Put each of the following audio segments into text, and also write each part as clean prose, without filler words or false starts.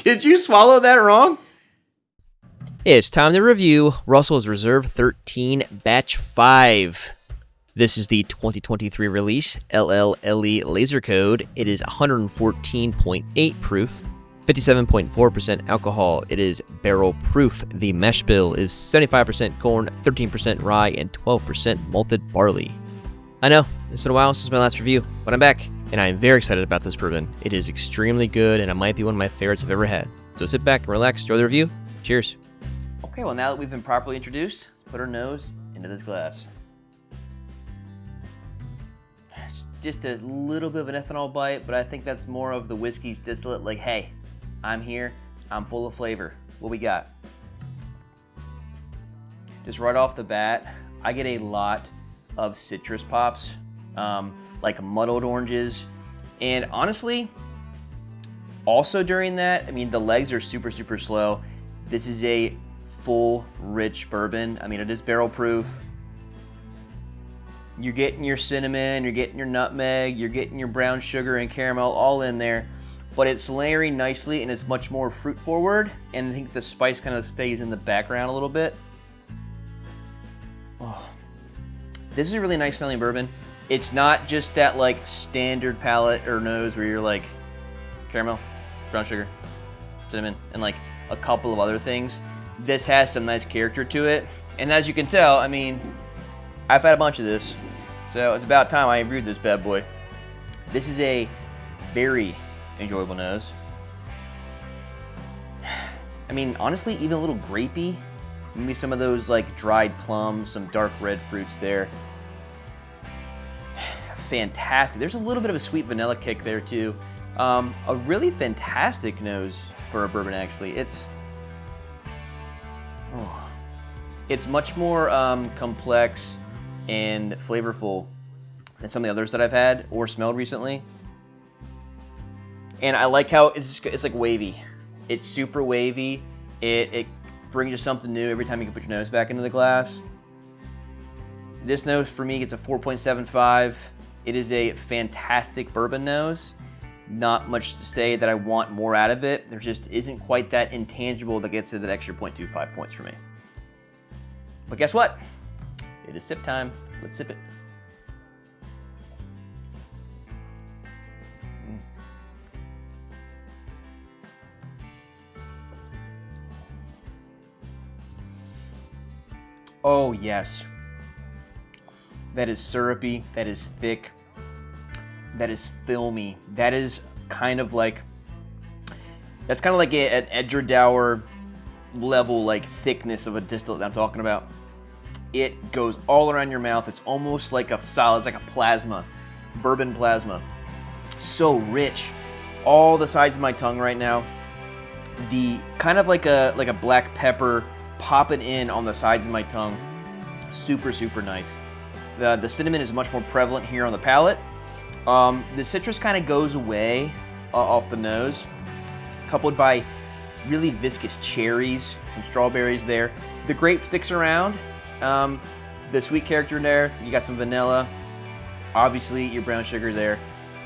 Did you swallow that wrong? It's time to review Russell's Reserve 13 Batch 5. This is the 2023 release, LLLE Laser Code. It is 114.8 proof, 57.4% alcohol. It is barrel proof. The mesh bill is 75% corn, 13% rye, and 12% malted barley. I know, it's been a while since my last review, but I'm back, and I am very excited about this bourbon. It is extremely good, and it might be one of my favorites I've ever had. So sit back and relax, enjoy the review. Cheers. Okay, well, now that we've been properly introduced, let's put our nose into this glass. It's just a little bit of an ethanol bite, but I think that's more of the whiskey's distillate, like, hey, I'm here, I'm full of flavor. What we got? Just right off the bat, I get a lot of citrus pops, like muddled oranges, and honestly, also during that, I mean, the legs are super, super slow. This is a full, rich bourbon. I mean, it is barrel proof. You're getting your cinnamon, you're getting your nutmeg, you're getting your brown sugar and caramel all in there, but it's layering nicely and it's much more fruit forward, and I think the spice kind of stays in the background a little bit. Oh, this is a really nice smelling bourbon. It's not just that like standard palate or nose where you're like caramel, brown sugar, cinnamon, and like a couple of other things. This has some nice character to it, and as you can tell, I mean, I've had a bunch of this, so it's about time I reviewed this bad boy. This is a very enjoyable nose. I mean, honestly, even a little grapey. Maybe some of those like dried plums, some dark red fruits there. Fantastic. There's a little bit of a sweet vanilla kick there too. A really fantastic nose for a bourbon, actually. It's much more complex and flavorful than some of the others that I've had or smelled recently. And I like how it's like wavy. It's super wavy. It brings you something new every time you can put your nose back into the glass. This nose for me gets a 4.75. It is a fantastic bourbon nose. Not much to say that I want more out of it. There just isn't quite that intangible that gets to that extra 0.25 points for me. But guess what? It is sip time. Let's sip it. Oh yes. That is syrupy, that is thick, that is filmy. That is kind of like, that's kind of like an Edgerdour level, like thickness of a distillate that I'm talking about. It goes all around your mouth. It's almost like a solid, it's like a plasma, bourbon plasma. So rich. All the sides of my tongue right now. The kind of like a black pepper popping in on the sides of my tongue. Super, super nice. The cinnamon is much more prevalent here on the palate. The citrus kind of goes away off the nose, coupled by really viscous cherries, some strawberries there. The grape sticks around. The sweet character in there. You got some vanilla, obviously your brown sugar there.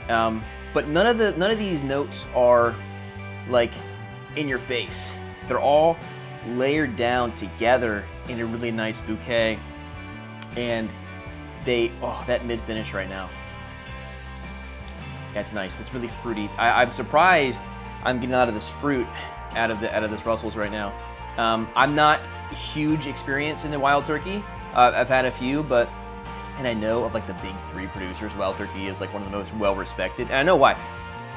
But none of these notes are like in your face. They're all layered down together in a really nice bouquet, and that mid finish right now. That's nice. That's really fruity. I'm surprised I'm getting a lot of this fruit out of this Russell's right now. I'm not huge experience in the Wild Turkey. I've had a few, and I know of like the big three producers. Wild Turkey is like one of the most well respected, and I know why.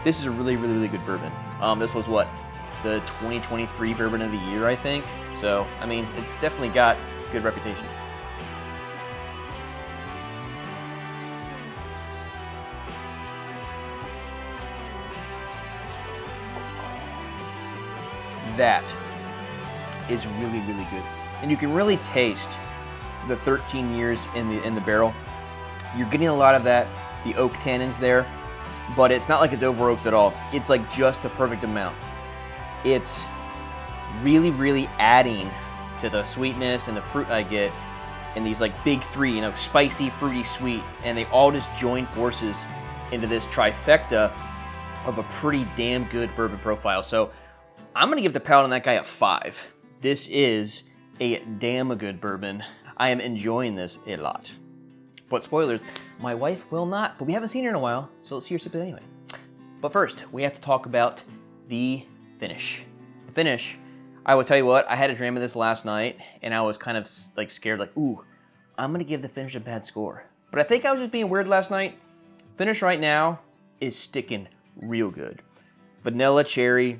This is a really, really, really good bourbon. This was what, the 2023 bourbon of the year, I think. So, I mean, it's definitely got good reputation. That is really, really good. And you can really taste the 13 years in the barrel. You're getting a lot of that, the oak tannins there, but it's not like it's over oaked at all. It's like just the perfect amount. It's really, really adding to the sweetness and the fruit I get in these like big three, spicy, fruity, sweet, and they all just join forces into this trifecta of a pretty damn good bourbon profile. So I'm going to give the palate on that guy a 5. This is a damn good bourbon. I am enjoying this a lot. But spoilers, my wife will not, but we haven't seen her in a while, so let's see her sip it anyway. But first, we have to talk about the finish. The finish, I will tell you what, I had a dream of this last night, and I was kind of like scared, like, ooh, I'm going to give the finish a bad score. But I think I was just being weird last night. Finish right now is sticking real good. Vanilla, cherry,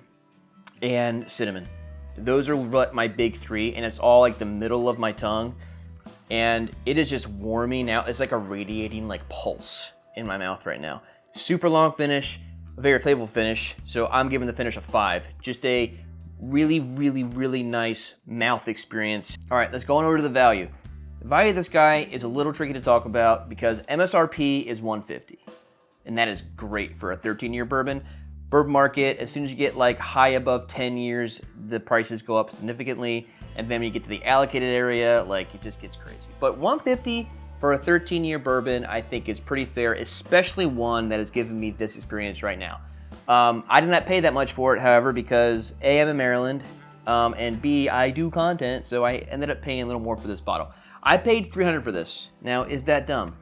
and cinnamon. Those are what my big 3, and it's all like the middle of my tongue. And it is just warming out. It's like a radiating like pulse in my mouth right now. Super long finish, a very flavorful finish. So I'm giving the finish a 5. Just a really, really, really nice mouth experience. All right, let's go on over to the value. The value of this guy is a little tricky to talk about because MSRP is $150. And that is great for a 13-year bourbon. Bourbon market, as soon as you get like high above 10 years, the prices go up significantly. And then when you get to the allocated area, like it just gets crazy. But $150 for a 13-year bourbon, I think is pretty fair, especially one that has given me this experience right now. I did not pay that much for it, however, because A, I'm in Maryland, and B, I do content, so I ended up paying a little more for this bottle. I paid $300 for this. Now, is that dumb?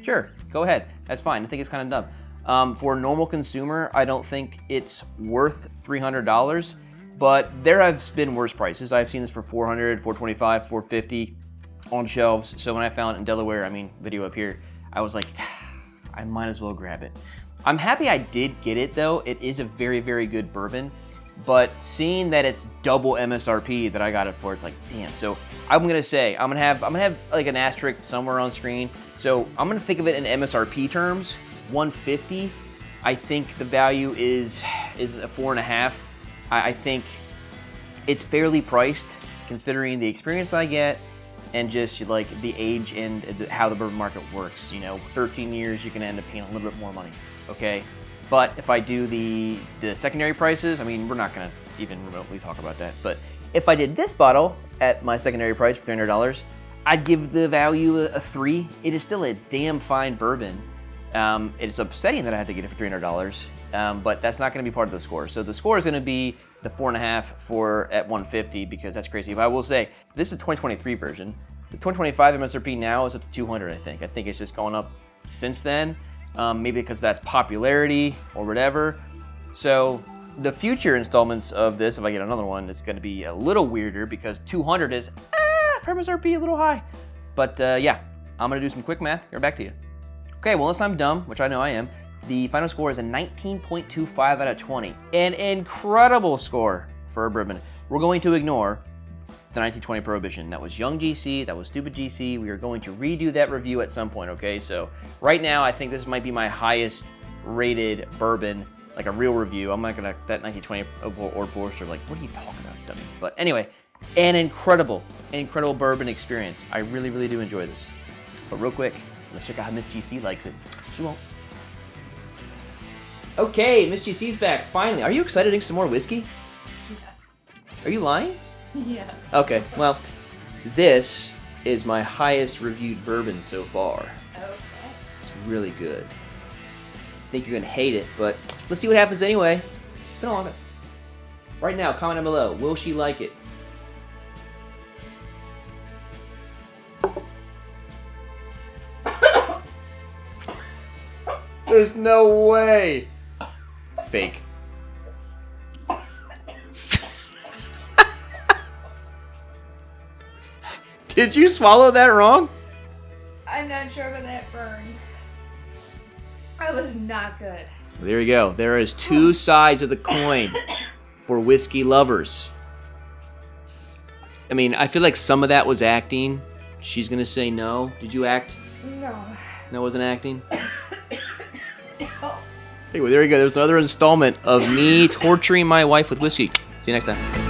Sure, go ahead. That's fine. I think it's kind of dumb. For a normal consumer, I don't think it's worth $300. But there have been worse prices. I've seen this for $400, $425, $450 on shelves. So when I found it in Delaware, video up here, I was like, I might as well grab it. I'm happy I did get it though. It is a very, very good bourbon. But seeing that it's double MSRP that I got it for, it's like, damn. So I'm gonna say, I'm gonna have like an asterisk somewhere on screen. So I'm gonna think of it in MSRP terms. $150. I think the value is a 4.5. I think it's fairly priced considering the experience I get and just like the age and how the bourbon market works. 13 years, you can end up paying a little bit more money, okay? But if I do the secondary prices, we're not gonna even remotely talk about that. But if I did this bottle at my secondary price for $300, I'd give the value a 3. It is still a damn fine bourbon. It's upsetting that I had to get it for $300, but that's not going to be part of the score. So the score is going to be the 4.5 at $150 because that's crazy. But I will say, this is a 2023 version. The 2025 MSRP now is up to $200, I think. I think it's just going up since then, maybe because that's popularity or whatever. So the future installments of this, if I get another one, it's going to be a little weirder because $200 is, for MSRP, a little high. But yeah, I'm going to do some quick math. Get back to you. Okay, well, unless I'm dumb, which I know I am, the final score is a 19.25 out of 20. An incredible score for a bourbon. We're going to ignore the 1920 Prohibition. That was young GC, that was stupid GC. We are going to redo that review at some point, okay? So right now, I think this might be my highest rated bourbon, like a real review. I'm not gonna, that 1920 or Forster, like, what are you talking about, dummy? But anyway, an incredible bourbon experience. I really, really do enjoy this. But real quick, let's check out how Miss GC likes it. She won't. Okay, Miss GC's back, finally. Are you excited to drink some more whiskey? Yes. Are you lying? Yes. Okay, well, this is my highest reviewed bourbon so far. Okay. It's really good. I think you're gonna hate it, but let's see what happens anyway. It's been a long time. Right now, comment down below, will she like it? There's no way. Fake. Did you swallow that wrong? I'm not sure about that burn. That was not good. There you go. There is two sides of the coin for whiskey lovers. I feel like some of that was acting. She's gonna say no. Did you act? No. No, wasn't acting? Hey, well, there you go. There's another installment of me torturing my wife with whiskey. See you next time.